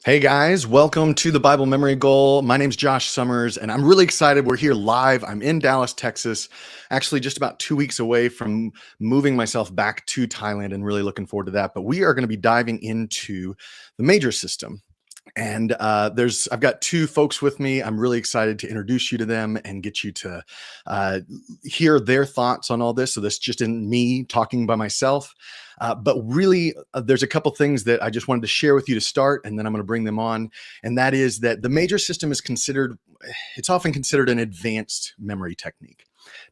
Hey guys, welcome to the Bible Memory Goal. My name's Josh Summers, and I'm really excited. We're here live. I'm in Dallas, Texas, actually just about 2 weeks away from moving myself back to Thailand, and really looking forward to that. But we are going to be diving into the major system. And I've got two folks with me. I'm really excited to introduce you to them and get you to uh, hear their thoughts on all this. So this just isn't me talking by myself, but really, there's a couple things that I just wanted to share with you to start, and then I'm going to bring them on. And that is that the major system is considered, it's often considered an advanced memory technique.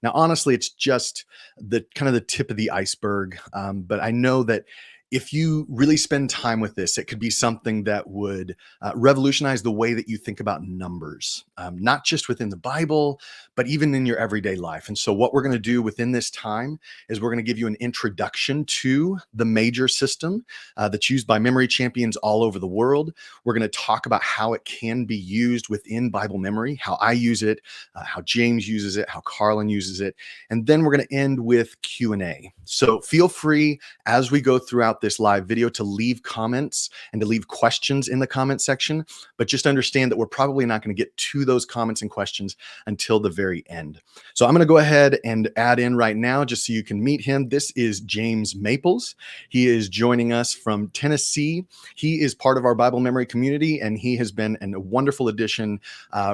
Now, honestly, it's just the kind of the tip of the iceberg. But I know that if you really spend time with this, it could be something that would revolutionize the way that you think about numbers, not just within the Bible, but even in your everyday life. And so, what we're going to do within this time is we're going to give you an introduction to the major system that's used by memory champions all over the world. We're going to talk about how it can be used within Bible memory, how I use it, how James uses it, how Carlin uses it, and then we're going to end with Q&A. So feel free as we go throughout this live video to leave comments and to leave questions in the comment section, but just understand that we're probably not going to get to those comments and questions until the very end. So I'm going to go ahead and add in right now just so you can meet him. This is James Maples. He is joining us from Tennessee. He is part of our Bible memory community, and he has been a wonderful addition.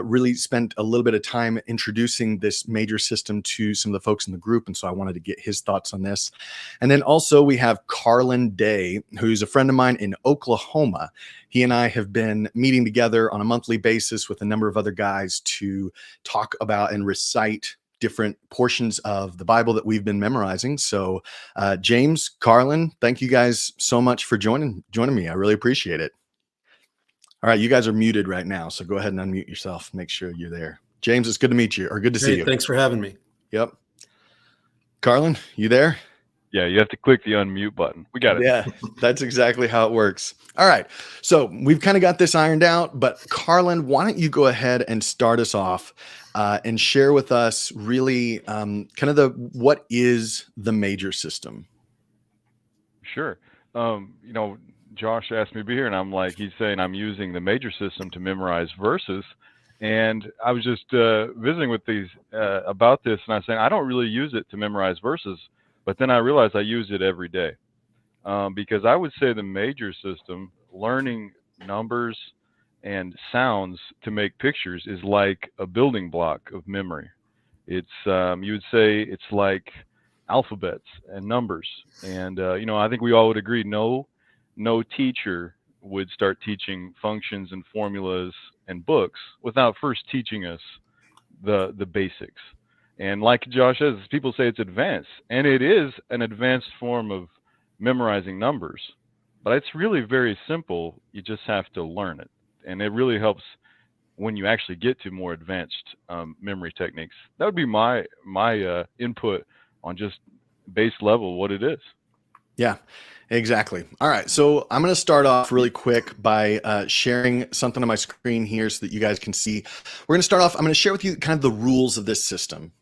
Really spent a little bit of time introducing this major system to some of the folks in the group, and so I wanted to get his thoughts on this. And then also we have Carlin Day, who's a friend of mine in Oklahoma. He and I have been meeting together on a monthly basis with a number of other guys to talk about and recite different portions of the Bible that we've been memorizing. So James, Carlin, thank you guys so much for joining me. I really appreciate it. All right, you guys are muted right now, so go ahead and unmute yourself. Make sure you're there. James, it's good to meet you, or good to see you. Thanks for having me. Yep. Carlin, you there? Yeah, you have to click the unmute button. We got it. Yeah, that's exactly how it works. All right, so we've kind of got this ironed out, but Carlin, why don't you go ahead and start us off and share with us really kind of what is the major system? Sure. Josh asked me to be here, and I'm like, he's saying I'm using the major system to memorize verses. And I was just visiting with these about this, and I was saying I don't really use it to memorize verses, but then I realized I use it every day because I would say the major system, learning numbers and sounds to make pictures, is like a building block of memory. It's you would say it's like alphabets and numbers, and I think we all would agree no teacher would start teaching functions and formulas and books without first teaching us the basics. And like Josh says, people say it's advanced, and it is an advanced form of memorizing numbers, but it's really very simple. You just have to learn it, and it really helps when you actually get to more advanced memory techniques. That would be my input on just base level what it is. Yeah, exactly. All right, so I'm going to start off really quick by sharing something on my screen here so that you guys can see. We're going to start off, I'm going to share with you kind of the rules of this system,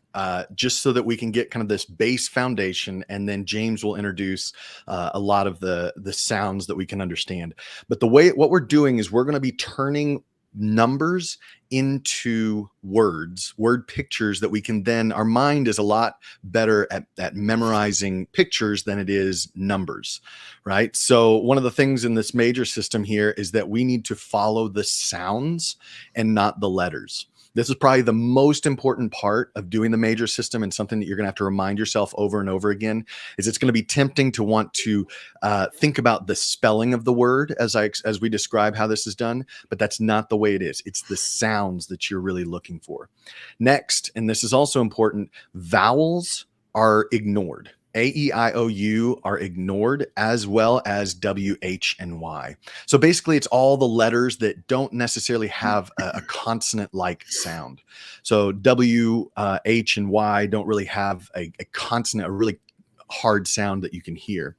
just so that we can get kind of this base foundation, and then James will introduce a lot of the sounds that we can understand. But what we're doing is we're going to be turning numbers into word pictures that we can then, our mind is a lot better at memorizing pictures than it is numbers, right? So one of the things in this major system here is that we need to follow the sounds and not the letters. This is probably the most important part of doing the major system, and something that you're going to have to remind yourself over and over again. Is it's going to be tempting to want to think about the spelling of the word as we describe how this is done, but that's not the way it is. It's the sounds that you're really looking for. Next, and this is also important, vowels are ignored. A, E, I, O, U are ignored, as well as W, H, and Y. So basically, it's all the letters that don't necessarily have a consonant-like sound. So W, H, and Y don't really have a consonant, a really hard sound that you can hear.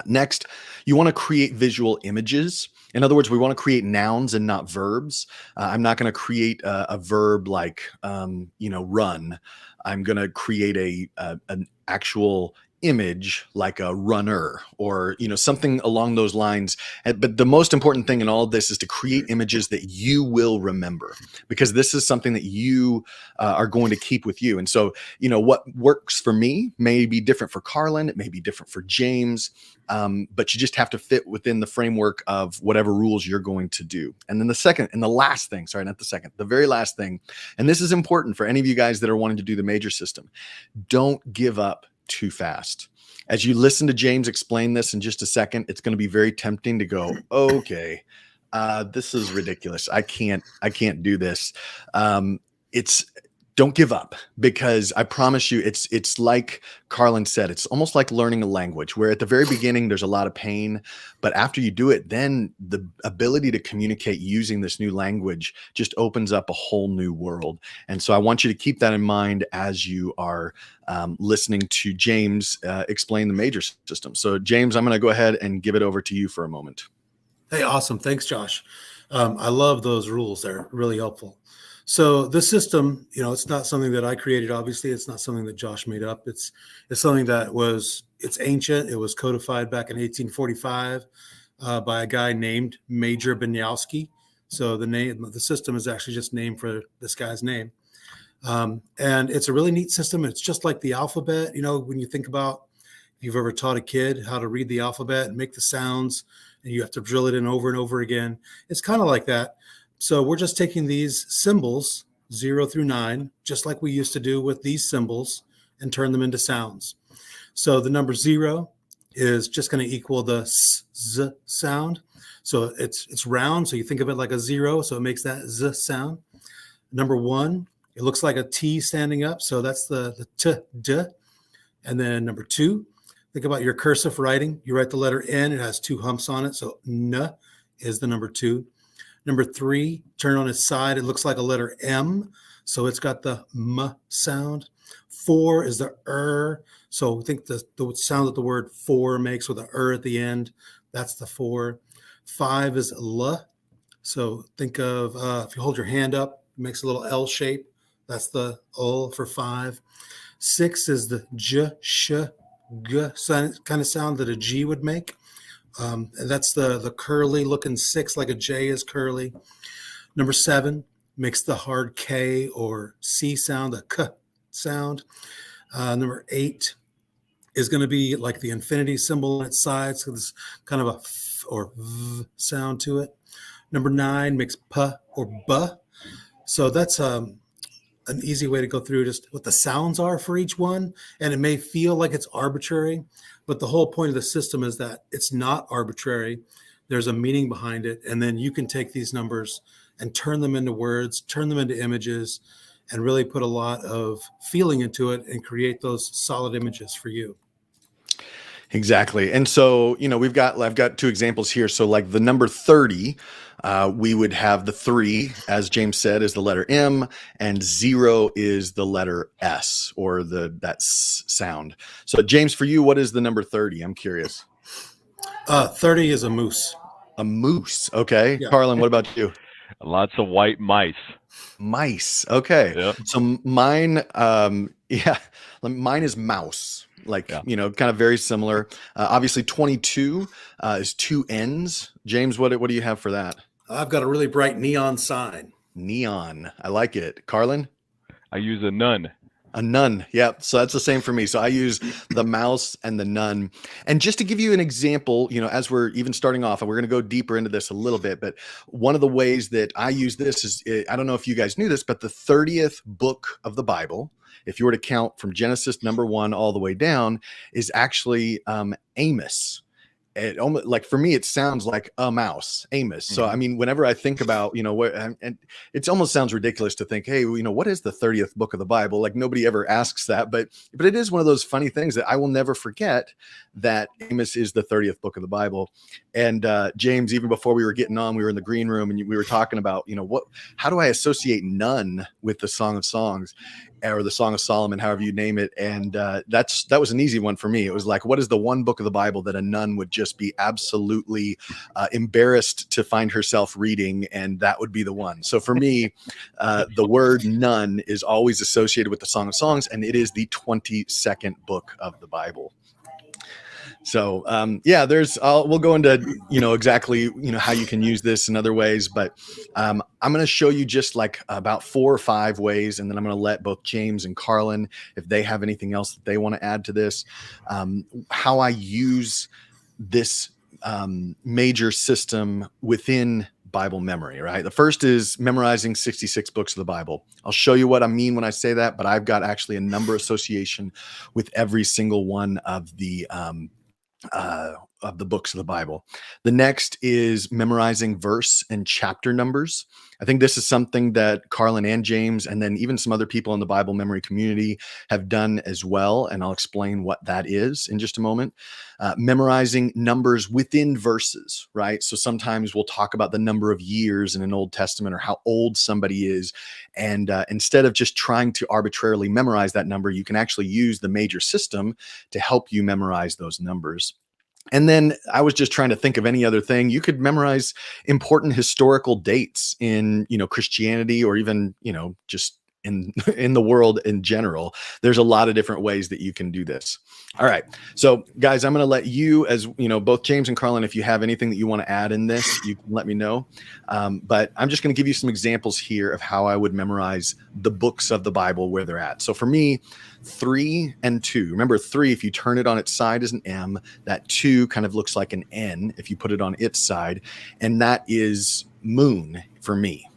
Next, you want to create visual images. In other words, we want to create nouns and not verbs. I'm not going to create a verb like, run. I'm going to create an actual image like a runner or something along those lines. But the most important thing in all of this is to create images that you will remember, because this is something that you are going to keep with you. And so what works for me may be different for Carlin, it may be different for James, but you just have to fit within the framework of whatever rules you're going to do. And then the very last thing, and this is important for any of you guys that are wanting to do the major system: don't give up too fast. As you listen to James explain this in just a second, it's going to be very tempting to go, okay, this is ridiculous. I can't do this. Don't give up, because I promise you, it's like Carlin said, it's almost like learning a language, where at the very beginning there's a lot of pain, but after you do it, then the ability to communicate using this new language just opens up a whole new world. And so I want you to keep that in mind as you are listening to James explain the major system. So James, I'm going to go ahead and give it over to you for a moment. Hey, awesome. Thanks, Josh. I love those rules. They're really helpful. So the system, it's not something that I created. Obviously, it's not something that Josh made up. It's something that it's ancient. It was codified back in 1845 by a guy named Major Beniowski. So the system is actually just named for this guy's name. And it's a really neat system. It's just like the alphabet. When you think about, if you've ever taught a kid how to read the alphabet and make the sounds, and you have to drill it in over and over again, it's kind of like that. So we're just taking these symbols, 0 through 9, just like we used to do with these symbols, and turn them into sounds. So the number 0 is just going to equal the z sound. So it's round. So you think of it like a 0. So it makes that z sound. Number 1, it looks like a T standing up. So that's the t, d. And then number 2, think about your cursive writing. You write the letter N. It has 2 humps on it. So n is the number 2. Number 3, turn on its side. It looks like a letter M. So it's got the m sound. 4 is the So think the sound that the word for makes with the at the end. That's the 4. 5 is l. So think of, if you hold your hand up, it makes a little L shape. That's the ul for 5. 6 is the j, sh, g kind of sound that a G would make. And that's the curly looking 6, like a J is curly. Number 7 makes the hard K or C sound, the k sound. Number 8 is going to be like the infinity symbol on its side. So there's kind of a f or v sound to it. Number 9 makes p or b. So that's an easy way to go through just what the sounds are for each one. And it may feel like it's arbitrary, but the whole point of the system is that it's not arbitrary. There's a meaning behind it. And then you can take these numbers and turn them into words, turn them into images, and really put a lot of feeling into it and create those solid images for you. Exactly. And so, I've got 2 examples here. So like the number 30, we would have the 3, as James said, is the letter M, and 0 is the letter S, or that S sound. So James, for you, what is the number 30? I'm curious. 30 is a moose. A moose. Okay. Yeah. Carlin, what about you? Lots of white mice. Mice. Okay. Yep. So mine, mine is mouse. Kind of very similar. Obviously 22 is 2 N's. James, what do you have for that? I've got a really bright neon sign. Neon. I like it. Carlin? I use a nun. A nun. Yep. So that's the same for me. So I use the mouse and the nun. And just to give you an example, as we're even starting off, and we're going to go deeper into this a little bit, but one of the ways that I use this is, I don't know if you guys knew this, but the 30th book of the Bible, if you were to count from Genesis number 1 all the way down, is actually Amos. It almost, like, for me, it sounds like a mouse, Amos. So, I mean, whenever I think about, and it almost sounds ridiculous to think, hey, what is the 30th book of the Bible? Like, nobody ever asks that, but it is one of those funny things that I will never forget, that Amos is the 30th book of the Bible. And James, even before we were getting on, we were in the green room and we were talking about, how do I associate nun with the Song of Songs? Or the Song of Solomon, however you name it. And that was an easy one for me. It was like, what is the one book of the Bible that a nun would just be absolutely embarrassed to find herself reading? And that would be the one. So for me, the word nun is always associated with the Song of Songs, and it is the 22nd book of the Bible. So yeah, we'll go into exactly how you can use this in other ways, but I'm going to show you just like about 4 or 5 ways, and then I'm going to let both James and Carlin, if they have anything else that they want to add to this, how I use this major system within Bible memory, right? The first is memorizing 66 books of the Bible. I'll show you what I mean when I say that, but I've got actually a number association with every single one of the books of the Bible. The next is memorizing verse and chapter numbers. I think this is something that Carlin and James, and then even some other people in the Bible memory community have done as well. And I'll explain what that is in just a moment. Memorizing numbers within verses, right? So sometimes we'll talk about the number of years in an Old Testament or how old somebody is. And instead of just trying to arbitrarily memorize that number, you can actually use the major system to help you memorize those numbers. And then I was just trying to think of any other thing. You could memorize important historical dates in, Christianity, or even, just in in the world in general. There's a lot of different ways that you can do this. All right. So guys, I'm going to let you, as both James and Carlin, if you have anything that you want to add in this, you can let me know. But I'm just going to give you some examples here of how I would memorize the books of the Bible where they're at. So for me, 3 and 2. Remember, 3, if you turn it on its side, is an M. That 2 kind of looks like an N if you put it on its side. And that is moon for me.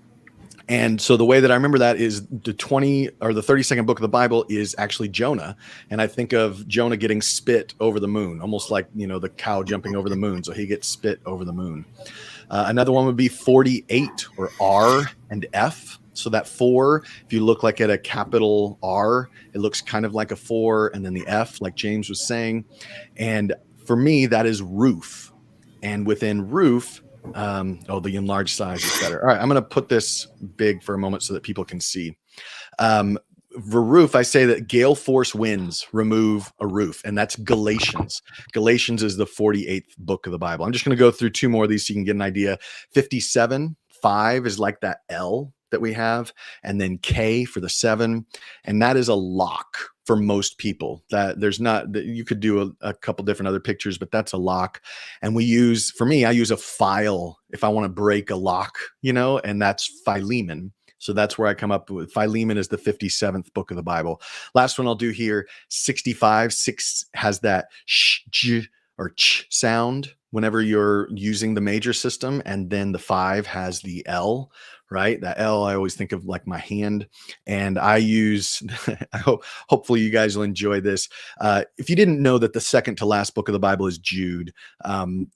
And so the way that I remember that is the 32nd book of the Bible is actually Jonah. And I think of Jonah getting spit over the moon, almost like, the cow jumping over the moon. So he gets spit over the moon. Another one would be 48, or R and F. So that 4, if you look like at a capital R, it looks kind of like a 4, and then the F, like James was saying. And for me, that is roof. And within roof, the enlarged size is better. All right, I'm going to put this big for a moment so that people can see. For roof, I say that gale force winds remove a roof, and that's Galatians. Galatians is the 48th book of the Bible. I'm just going to go through 2 more of these so you can get an idea. 57, 5 is like that L that we have, and then K for the 7, and that is a lock for most people. That there's not, you could do a couple different other pictures, but that's a lock. And I use a file if I want to break a lock, and that's Philemon. So that's where I come up with Philemon is the 57th book of the Bible. Last one I'll do here, 65, 6 has that sh, j, or ch sound whenever you're using the major system. And then the 5 has the L, right? That L, I always think of like my hand. And I use, hopefully you guys will enjoy this. If you didn't know that the second to last book of the Bible is Jude,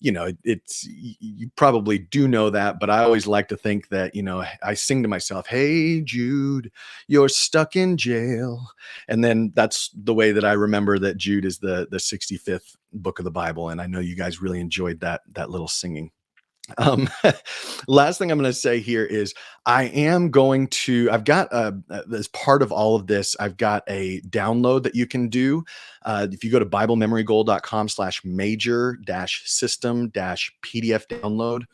you probably do know that, but I always like to think that, I sing to myself, hey, Jude, you're stuck in jail. And then that's the way that I remember that Jude is the 65th book of the Bible. And I know you guys really enjoyed that little singing. Last thing I'm going to say here is I've got as part of all of this, I've got a download that you can do. If you go to BibleMemoryGoal.com/major-system-PDF download,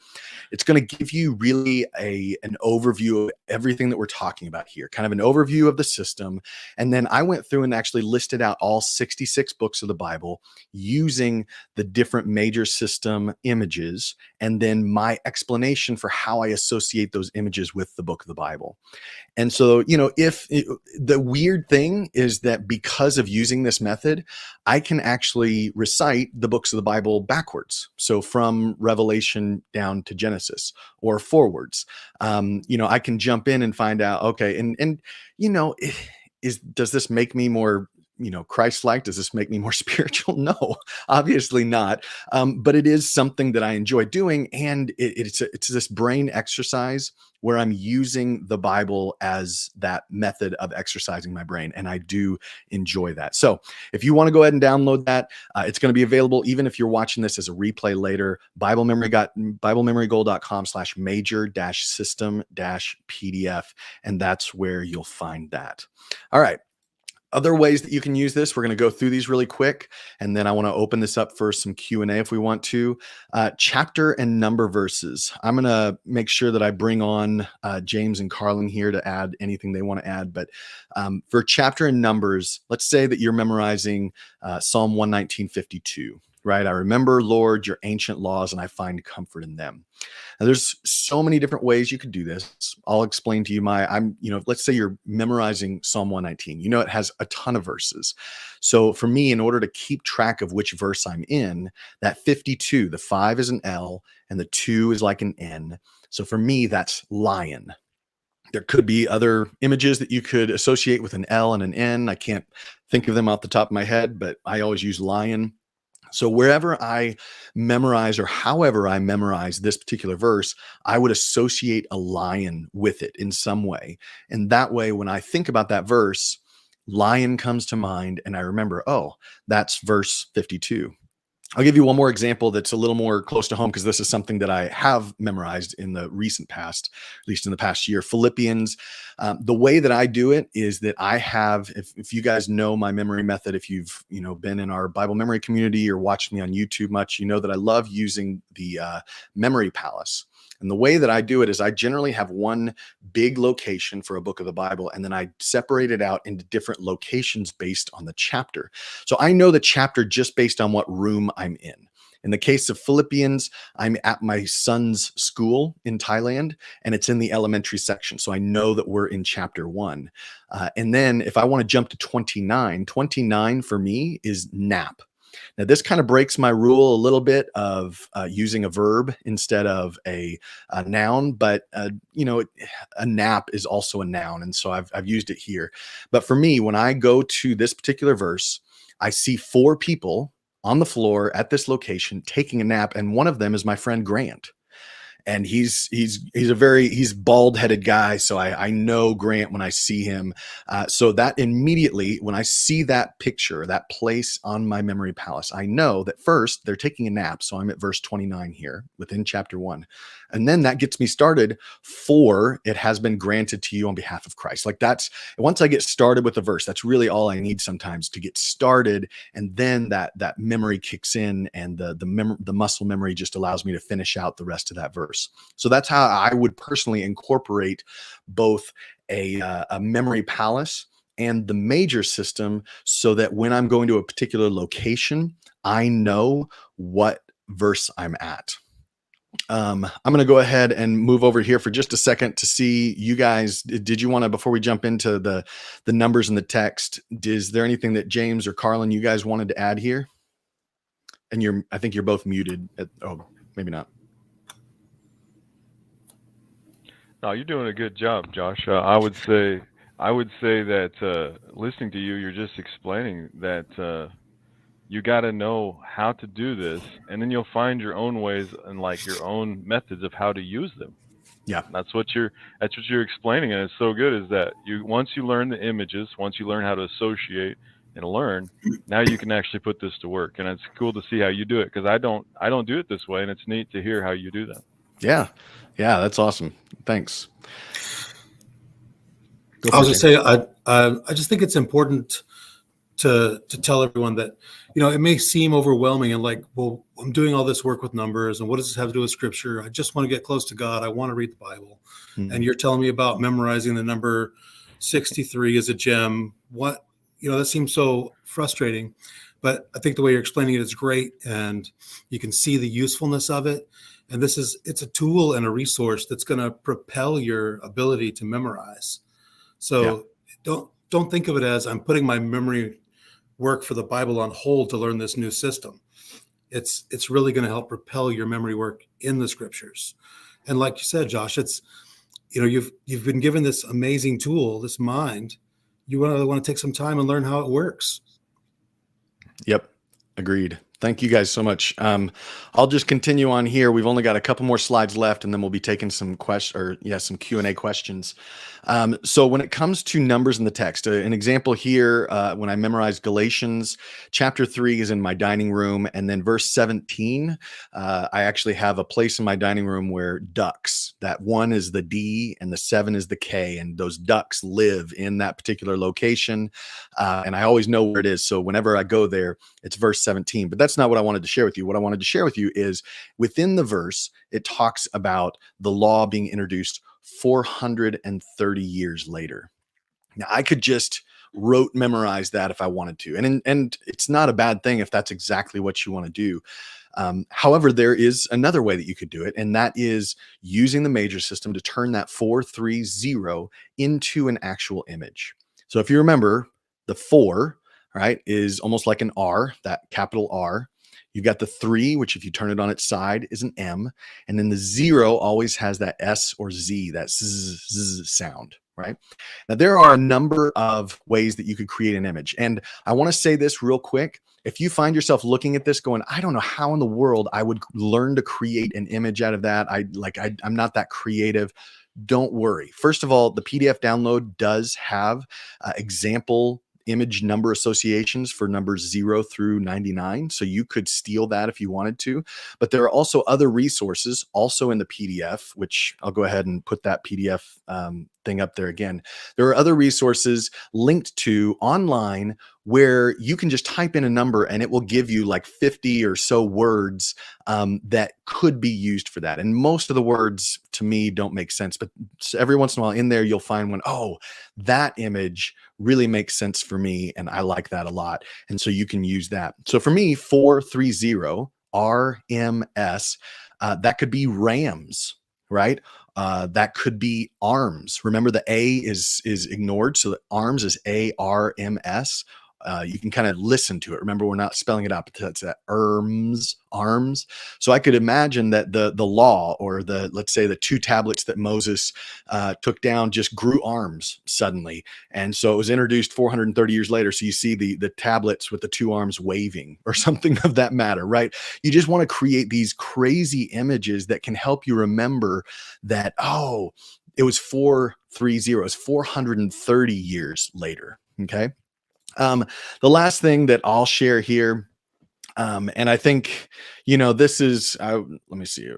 it's going to give you really an overview of everything that we're talking about here, kind of an overview of the system. And then I went through and actually listed out all 66 books of the Bible using the different major system images, and then my explanation for how I associate those images with the book of the Bible. And so, the weird thing is that because of using this method, I can actually recite the books of the Bible backwards. So from Revelation down to Genesis, or forwards. I can jump in and find out, okay, and does this make me more Christ-like? Does this make me more spiritual? No, obviously not. But it is something that I enjoy doing. And it's this brain exercise where I'm using the Bible as that method of exercising my brain. And I do enjoy that. So if you want to go ahead and download that, it's going to be available even if you're watching this as a replay later. BibleMemoryGoal.com/major-system-PDF. And that's where you'll find that. All right. Other ways that you can use this, we're going to go through these really quick, and then I want to open this up for some Q&A if we want to. Chapter and number verses. I'm going to make sure that I bring on James and Carlin here to add anything they want to add. But for chapter and numbers, let's say that you're memorizing Psalm 119:52. right? I remember, Lord, your ancient laws, and I find comfort in them. Now, there's so many different ways you could do this. I'll explain to you let's say you're memorizing Psalm 119. It has a ton of verses. So for me, in order to keep track of which verse I'm in, that 52, the 5 is an L and the 2 is like an N. So for me, that's lion. There could be other images that you could associate with an L and an N. I can't think of them off the top of my head, but I always use lion. So wherever I memorize or however I memorize this particular verse, I would associate a lion with it in some way. And that way, when I think about that verse, lion comes to mind and I remember, oh, that's verse 52. I'll give you one more example that's a little more close to home because this is something that I have memorized in the recent past, at least in the past year. Philippians. The way that I do it is that I have, if you guys know my memory method, if you've been in our Bible memory community or watched me on YouTube much, you know that I love using the memory palace. And the way that I do it is I generally have one big location for a book of the Bible, and then I separate it out into different locations based on the chapter. So I know the chapter just based on what room I'm in. In the case of Philippians, I'm at my son's school in Thailand, and it's in the elementary section. So I know that we're in chapter 1. And then if I want to jump to 29 for me is nap. Now, this kind of breaks my rule a little bit of using a verb instead of a noun, but a nap is also a noun, and so I've used it here. But for me, when I go to this particular verse, I see 4 people on the floor at this location taking a nap, and one of them is my friend Grant. And he's bald-headed guy, so I know Grant when I see him. So that immediately, when I see that picture, that place on my memory palace, I know that first they're taking a nap. So I'm at verse 29 here within chapter 1. And then that gets me started for it has been granted to you on behalf of Christ. Like that's once I get started with the verse, that's really all I need sometimes to get started. And then that memory kicks in, and the muscle memory just allows me to finish out the rest of that verse. So that's how I would personally incorporate both a memory palace and the major system, so that when I'm going to a particular location, I know what verse I'm at. I'm going to go ahead and move over here for just a second to see you guys. Did you want to, before we jump into the numbers and the text, is there anything that James or Carlin, you guys wanted to add here? And I think you're both muted. Maybe not. No, you're doing a good job, Josh. I would say that listening to you, you're just explaining that you got to know how to do this, and then you'll find your own ways and like your own methods of how to use them. Yeah, that's what you're explaining, and it's so good. Is that once you learn the images, once you learn how to associate and learn, now you can actually put this to work, and it's cool to see how you do it, because I don't do it this way, and it's neat to hear how you do that. Yeah, that's awesome. Thanks. I was just say I just think it's important to tell everyone that, it may seem overwhelming and like, well, I'm doing all this work with numbers, and what does this have to do with scripture? I just want to get close to God. I want to read the Bible. Mm-hmm. And you're telling me about memorizing the number 63 as a gem. What, that seems so frustrating, but I think the way you're explaining it is great, and you can see the usefulness of it. And it's a tool and a resource that's going to propel your ability to memorize. So don't think of it as I'm putting my memory work for the Bible on hold to learn this new system. It's really going to help propel your memory work in the scriptures. And like you said, Josh, it's, you've been given this amazing tool, this mind. You want to take some time and learn how it works. Yep. Agreed. Thank you guys so much. I'll just continue on here. We've only got a couple more slides left, and then we'll be taking some some Q&A questions. So when it comes to numbers in the text, an example here, when I memorized Galatians, chapter 3 is in my dining room, and then verse 17, I actually have a place in my dining room where ducks, that 1 is the D and the 7 is the K, and those ducks live in that particular location, and I always know where it is. So whenever I go there, it's verse 17. But that's not what I wanted to share with you. What I wanted to share with you is within the verse, it talks about the law being introduced 430 years later. Now, I could just memorize that if I wanted to. And it's not a bad thing if that's exactly what you want to do. However, there is another way that you could do it, and that is using the major system to turn that 430 into an actual image. So if you remember, the 4, right, is almost like an R, that capital R. You've got the 3, which if you turn it on its side is an M, and then the 0 always has that S or Z, that Z sound, right? Now, there are a number of ways that you could create an image, and I want to say this real quick. If you find yourself looking at this going, I don't know how in the world I would learn to create an image out of that. I'm not that creative. Don't worry. First of all, the PDF download does have example image number associations for numbers 0 through 99. So you could steal that if you wanted to. But there are also other resources also in the PDF, which I'll go ahead and put that PDF thing up there again. There are other resources linked to online where you can just type in a number and it will give you like 50 or so words that could be used for that. And most of the words to me don't make sense, but every once in a while in there, you'll find one, oh, that image really makes sense for me. And I like that a lot. And so you can use that. So for me, 430 RMS, that could be Rams, right? That could be arms. Remember, the A is ignored, so the arms is ARMS. You can kind of listen to it. Remember, we're not spelling it out, but it's arms. So I could imagine that the law, or let's say the 2 tablets that Moses took down, just grew arms suddenly. And so it was introduced 430 years later. So you see the tablets with the 2 arms waving or something of that matter, right? You just want to create these crazy images that can help you remember that, oh, it was 430, it was 430 years later. Okay. The last thing that I'll share here, and I think, this is, let me see.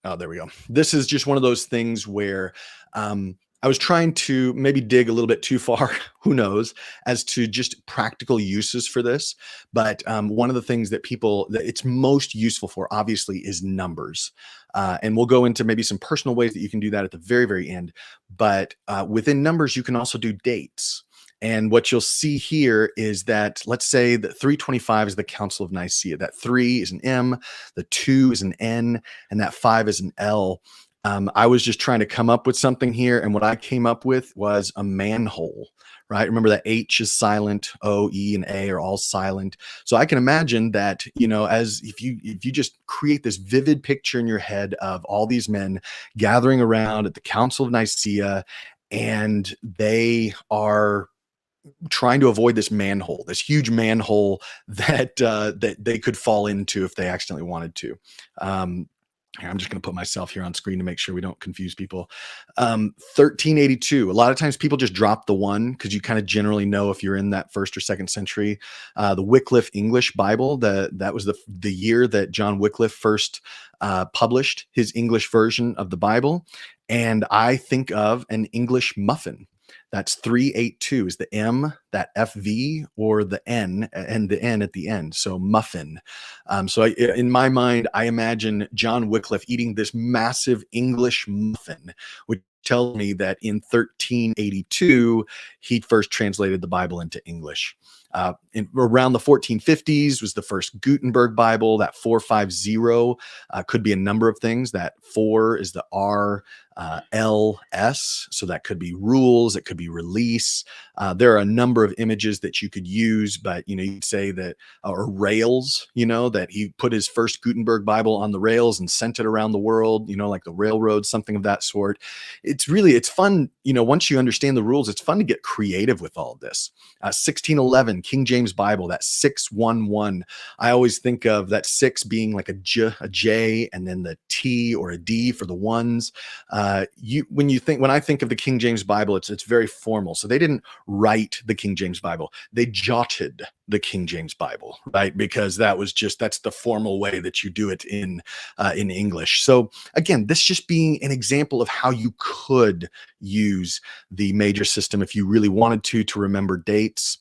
Oh, there we go. This is just one of those things where I was trying to maybe dig a little bit too far, who knows, as to just practical uses for this. But one of the things that it's most useful for, obviously, is numbers. And we'll go into maybe some personal ways that you can do that at the very, very end. But within numbers, you can also do dates. And what you'll see here is that, let's say that 325 is the Council of Nicaea. That 3 is an M, the 2 is an N, and that 5 is an L. I was just trying to come up with something here, and what I came up with was a manhole, right? Remember that H is silent, O, E, and A are all silent. So I can imagine that, as if you just create this vivid picture in your head of all these men gathering around at the Council of Nicaea, and they are trying to avoid this manhole, this huge manhole that they could fall into if they accidentally wanted to. I'm just going to put myself here on screen to make sure we don't confuse people. 1382. A lot of times people just drop the 1 because you kind of generally know if you're in that 1st or 2nd century. The Wycliffe English Bible, that was the year that John Wycliffe first published his English version of the Bible. And I think of an English muffin. That's 382 is the M, that FV, or the N, and the N at the end. So muffin. In my mind, I imagine John Wycliffe eating this massive English muffin, which tells me that in 1382, he first translated the Bible into English. Around the 1450s was the first Gutenberg Bible. That 450 could be a number of things. That 4 is the R, LS. So that could be rules. It could be release. There are a number of images that you could use, but you'd say that, or rails, that he put his first Gutenberg Bible on the rails and sent it around the world, like the railroad, something of that sort. It's fun. Once you understand the rules, it's fun to get creative with all of this. 1611 King James Bible, that 611. I always think of that 6 being like a J, and then the T or a D for the ones. When I think of the King James Bible, it's very formal. So they didn't write the King James Bible. They jotted the King James Bible, right? Because that's the formal way that you do it in English. So again, this just being an example of how you could use the major system if you really wanted to remember dates.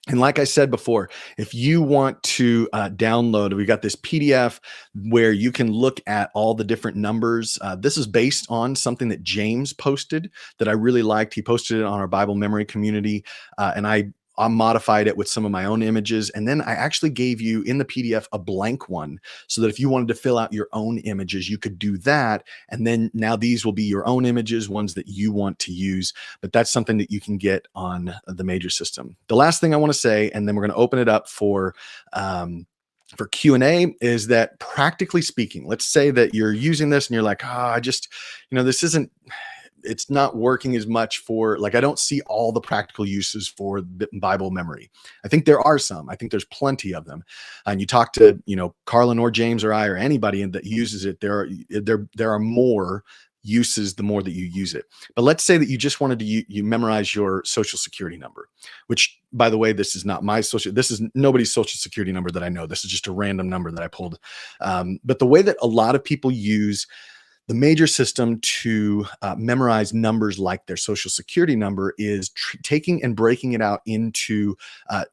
And like I said before, if you want to download, we got this PDF where you can look at all the different numbers. This is based on something that James posted that I really liked. He posted it on our Bible memory community, and I modified it with some of my own images. And then I actually gave you in the PDF a blank one so that if you wanted to fill out your own images, you could do that. And then now these will be your own images, ones that you want to use. But that's something that you can get on the major system. The last thing I want to say, and then we're going to open it up for Q&A, is that practically speaking, let's say that you're using this and you're like, this isn't, it's not working as much for, like, I don't see all the practical uses for Bible memory. I think there are some. I think there's plenty of them. And you talk to, Carlin or James or I or anybody that uses it, there are more uses the more that you use it. But let's say that you just wanted to you memorize your social security number, which, by the way, this is not my this is nobody's social security number that I know. This is just a random number that I pulled. But the way that a lot of people use the major system to memorize numbers like their social security number is taking and breaking it out into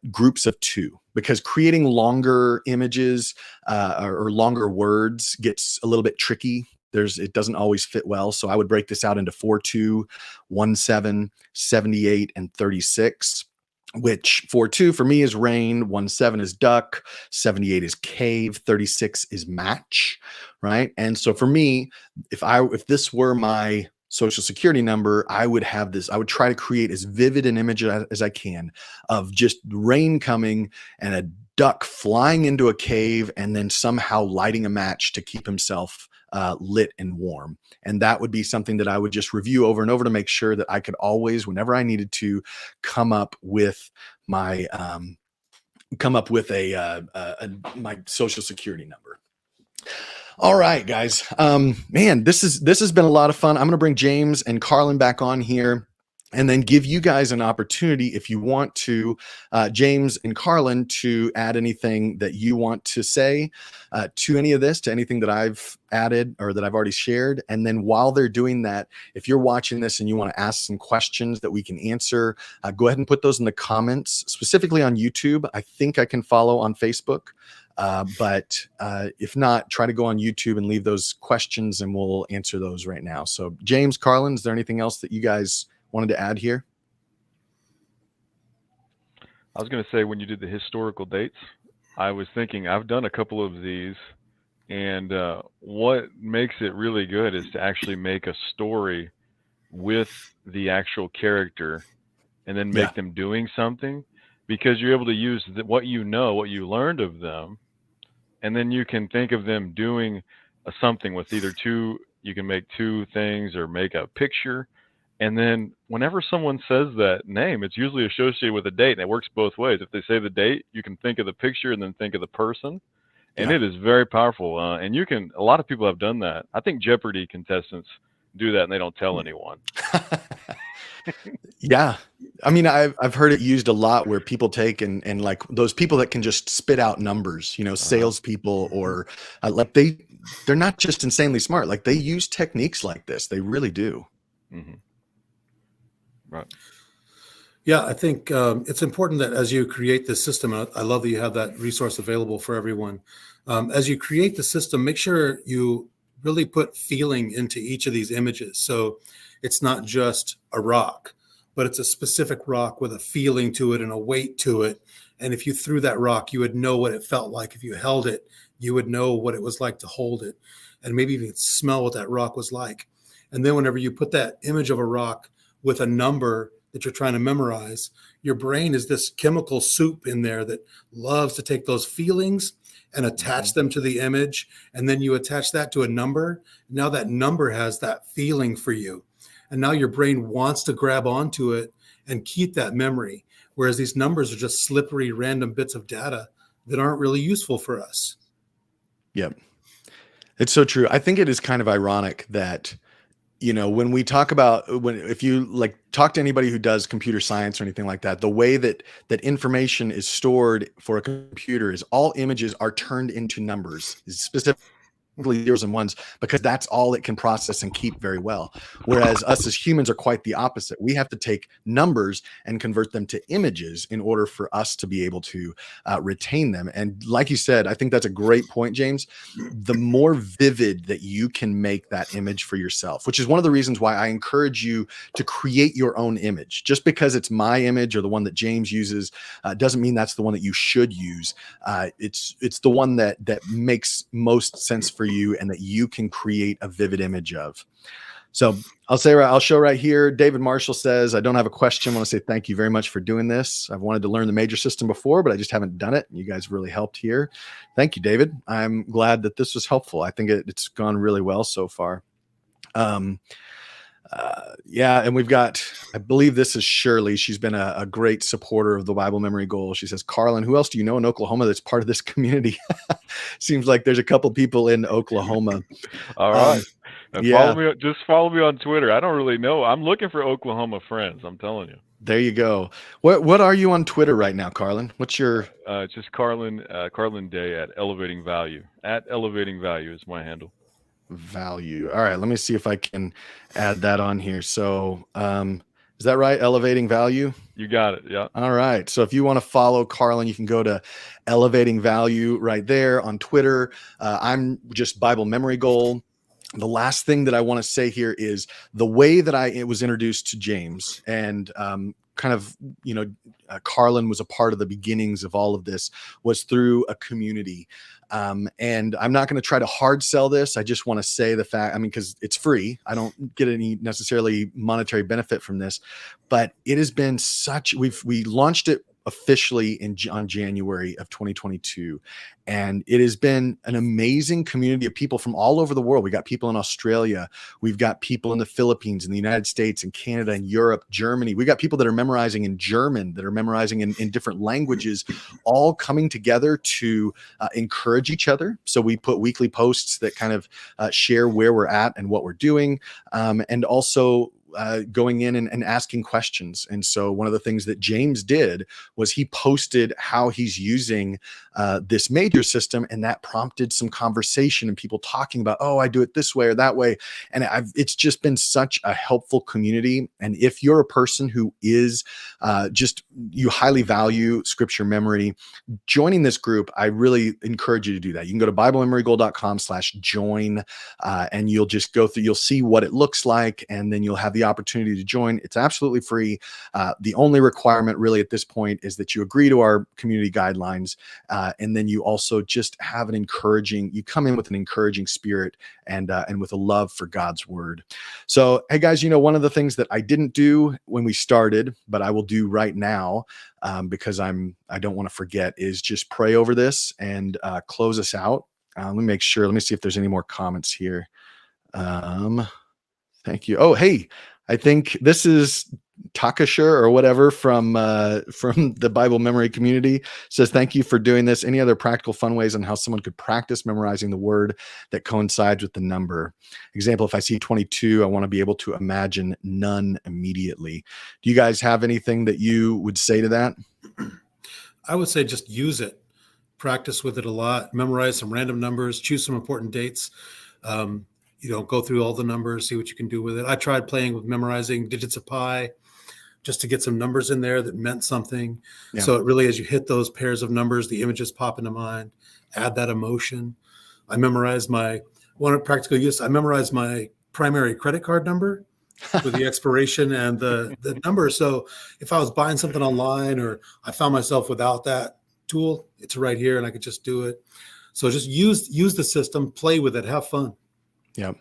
groups of 2, because creating longer images or longer words gets a little bit tricky. It doesn't always fit well. So I would break this out into 42, 17, 78, and 36. Which 42 for me is rain, 17 is duck, 78 is cave, 36 is match, right? And so for me, if this were my social security number, I would try to create as vivid an image as I can of just rain coming and a duck flying into a cave and then somehow lighting a match to keep himself lit and warm. And that would be something that I would just review over and over to make sure that I could always, whenever I needed to, come up with my my social security number. All right, guys. Man, this has been a lot of fun. I'm going to bring James and Carlin back on here, and then give you guys an opportunity, if you want to, James and Carlin, to add anything that you want to say to any of this, to anything that I've added or that I've already shared. And then while they're doing that, if you're watching this and you want to ask some questions that we can answer, go ahead and put those in the comments, specifically on YouTube. I think I can follow on Facebook. But if not, try to go on YouTube and leave those questions and we'll answer those right now. So James, Carlin, is there anything else that you guys wanted to add here? I was going to say, when you did the historical dates, I was thinking I've done a couple of these, and what makes it really good is to actually make a story with the actual character and then make them doing something, because you're able to use what you learned of them, and then you can think of them doing something with either you can make 2 things or make a picture. And then whenever someone says that name, it's usually associated with a date, and it works both ways. If they say the date, you can think of the picture and then think of the person. And it is very powerful. And a lot of people have done that. I think Jeopardy contestants do that and they don't tell anyone. Yeah. I mean, I've heard it used a lot where people take and like those people that can just spit out numbers, salespeople, or like they're not just insanely smart. Like, they use techniques like this. They really do. Mm-hmm. Right. Yeah, I think it's important that as you create this system, and I love that you have that resource available for everyone. As you create the system, make sure you really put feeling into each of these images. So it's not just a rock, but it's a specific rock with a feeling to it and a weight to it. And if you threw that rock, you would know what it felt like. If you held it, you would know what it was like to hold it, and maybe even smell what that rock was like. And then whenever you put that image of a rock with a number that you're trying to memorize, your brain is this chemical soup in there that loves to take those feelings and attach them to the image. And then you attach that to a number. Now that number has that feeling for you. And now your brain wants to grab onto it and keep that memory. Whereas these numbers are just slippery, random bits of data that aren't really useful for us. Yep. It's so true. I think it is kind of ironic that, when we talk about, if you like talk to anybody who does computer science or anything like that, the way that information is stored for a computer is all images are turned into numbers, specific zeros and ones because that's all it can process and keep very well. Whereas us as humans are quite the opposite. We have to take numbers and convert them to images in order for us to be able to retain them. And like you said, I think that's a great point, James. The more vivid that you can make that image for yourself, which is one of the reasons why I encourage you to create your own image. Just because it's my image or the one that James uses doesn't mean that's the one that you should use. It's the one that makes most sense for you and that you can create a vivid image of. So I'll show right here. David Marshall says, I don't have a question. I want to say thank you very much for doing this. I've wanted to learn the major system before, but I just haven't done it. You guys really helped here. Thank you, David. I'm glad that this was helpful. I think it's gone really well so far. Yeah, and we've got, I believe this is Shirley. She's been a great supporter of the Bible Memory Goal. She says, Carlin, who else do you know in Oklahoma that's part of this community? Seems like there's a couple people in Oklahoma. All right. And yeah. follow me on Twitter. I don't really know. I'm looking for Oklahoma friends. I'm telling you. There you go. What are you on Twitter right now, Carlin? What's your? Just Carlin Day at Elevating Value. At Elevating Value is my handle. Value. All right. Let me see if I can add that on here. So, is that right? Elevating Value. You got it. Yeah. All right. So if you want to follow Carlin, you can go to Elevating Value right there on Twitter. I'm just Bible Memory Goal. The last thing that I want to say here is the way that I was introduced to James and kind of, Carlin was a part of the beginnings of all of this was through a community. And I'm not going to try to hard sell this. I just want to say the fact, because it's free. I don't get any necessarily monetary benefit from this, but it has been we launched it officially on January of 2022. And it has been an amazing community of people from all over the world. We got people in Australia. We've got people in the Philippines, in the United States, in Canada, and Europe, Germany. We got people that are memorizing in German, that are memorizing in different languages, all coming together to encourage each other. So we put weekly posts that kind of share where we're at and what we're doing. And also going in and asking questions. And so one of the things that James did was he posted how he's using this major system, and that prompted some conversation and people talking about, oh, I do it this way or that way. And it's just been such a helpful community. And if you're a person who is you highly value scripture memory, joining this group, I really encourage you to do that. You can go to BibleMemoryGoal.com/join and you'll just go through, you'll see what it looks like, and then you'll have the opportunity to join. It's absolutely free. The only requirement really at this point is that you agree to our community guidelines. And then you also just have you come in with an encouraging spirit and with a love for God's word. So, hey guys, one of the things that I didn't do when we started, but I will do right now, because I don't want to forget, is just pray over this and close us out. Let me see if there's any more comments here. Thank you. Oh, hey, I think this is Takashur or whatever from the Bible memory community. Says, thank you for doing this. Any other practical fun ways on how someone could practice memorizing the word that coincides with the number? Example, if I see 22, I want to be able to imagine none immediately. Do you guys have anything that you would say to that? I would say just use it. Practice with it a lot. Memorize some random numbers. Choose some important dates. Go through all the numbers, see what you can do with it. I tried playing with memorizing digits of pi just to get some numbers in there that meant something. Yeah. So it really, as you hit those pairs of numbers, the images pop into mind, add that emotion. I memorized my primary credit card number with the expiration and the number. So if I was buying something online or I found myself without that tool, it's right here and I could just do it. So just use the system, play with it, have fun. Yep.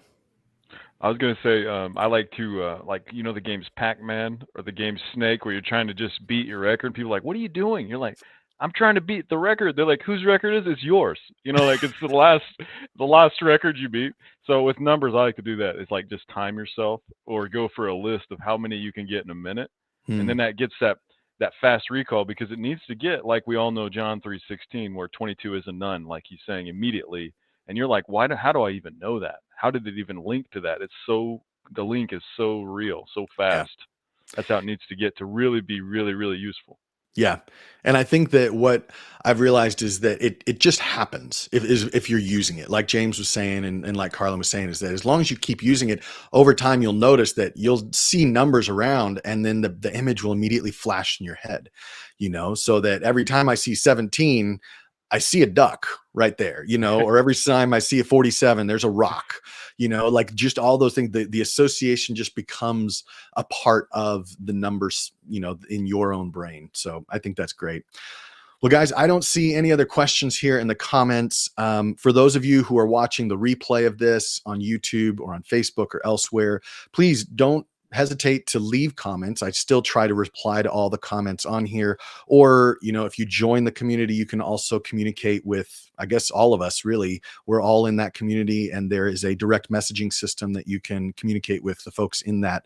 I was going to say, I like to, the games Pac-Man or the game Snake, where you're trying to just beat your record. People are like, what are you doing? You're like, I'm trying to beat the record. They're like, whose record is it? It's yours. It's the last record you beat. So with numbers, I like to do that. It's like just time yourself or go for a list of how many you can get in a minute. And then that gets that fast recall, because it needs to get, like we all know John 3:16, where 22 is a none, like he's saying immediately. And you're like, how do I even know that? How did it even link to that? The link is so real, so fast. Yeah. That's how it needs to get to really be really, really useful. Yeah. And I think that what I've realized is that it just happens if you're using it. Like James was saying, and like Carlin was saying, is that as long as you keep using it over time, you'll notice that you'll see numbers around, and then the image will immediately flash in your head, so that every time I see 17, I see a duck right there, or every time I see a 47, there's a rock, like just all those things, the association just becomes a part of the numbers, in your own brain. So I think that's great. Well, guys, I don't see any other questions here in the comments. For those of you who are watching the replay of this on YouTube or on Facebook or elsewhere, please don't hesitate to leave comments. I still try to reply to all the comments on here. Or, if you join the community, you can also communicate with, I guess, all of us, really. We're all in that community, and there is a direct messaging system that you can communicate with the folks in that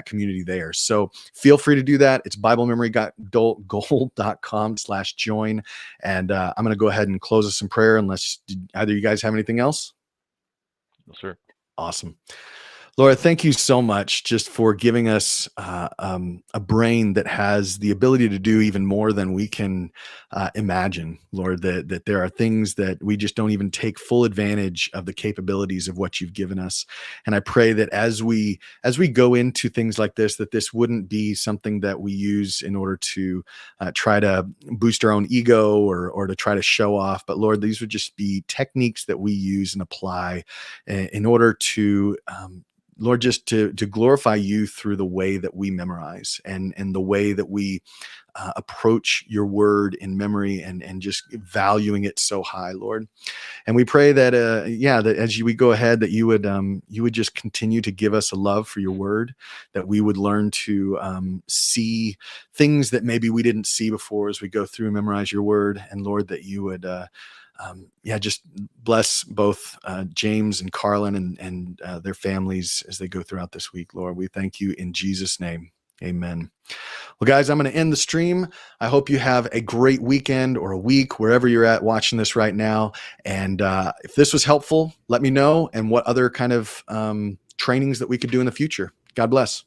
community there. So feel free to do that. It's BibleMemoryGold.com/join. And I'm going to go ahead and close us in prayer, unless either you guys have anything else. No, sir. Awesome. Laura, thank you so much just for giving us a brain that has the ability to do even more than we can imagine, Lord, that there are things that we just don't even take full advantage of the capabilities of what you've given us. And I pray that as we go into things like this, that this wouldn't be something that we use in order to try to boost our own ego or to try to show off. But Lord, these would just be techniques that we use and apply in order to Lord, just to glorify you through the way that we memorize and the way that we approach your word in memory and just valuing it so high, Lord. And we pray that, that as we go ahead, that you would just continue to give us a love for your word, that we would learn to see things that maybe we didn't see before as we go through and memorize your word. And Lord, that you would, just bless both James and Carlin and their families as they go throughout this week, Lord. We thank you in Jesus' name. Amen. Well, guys, I'm going to end the stream. I hope you have a great weekend or a week, wherever you're at watching this right now. And if this was helpful, let me know, and what other kind of trainings that we could do in the future. God bless.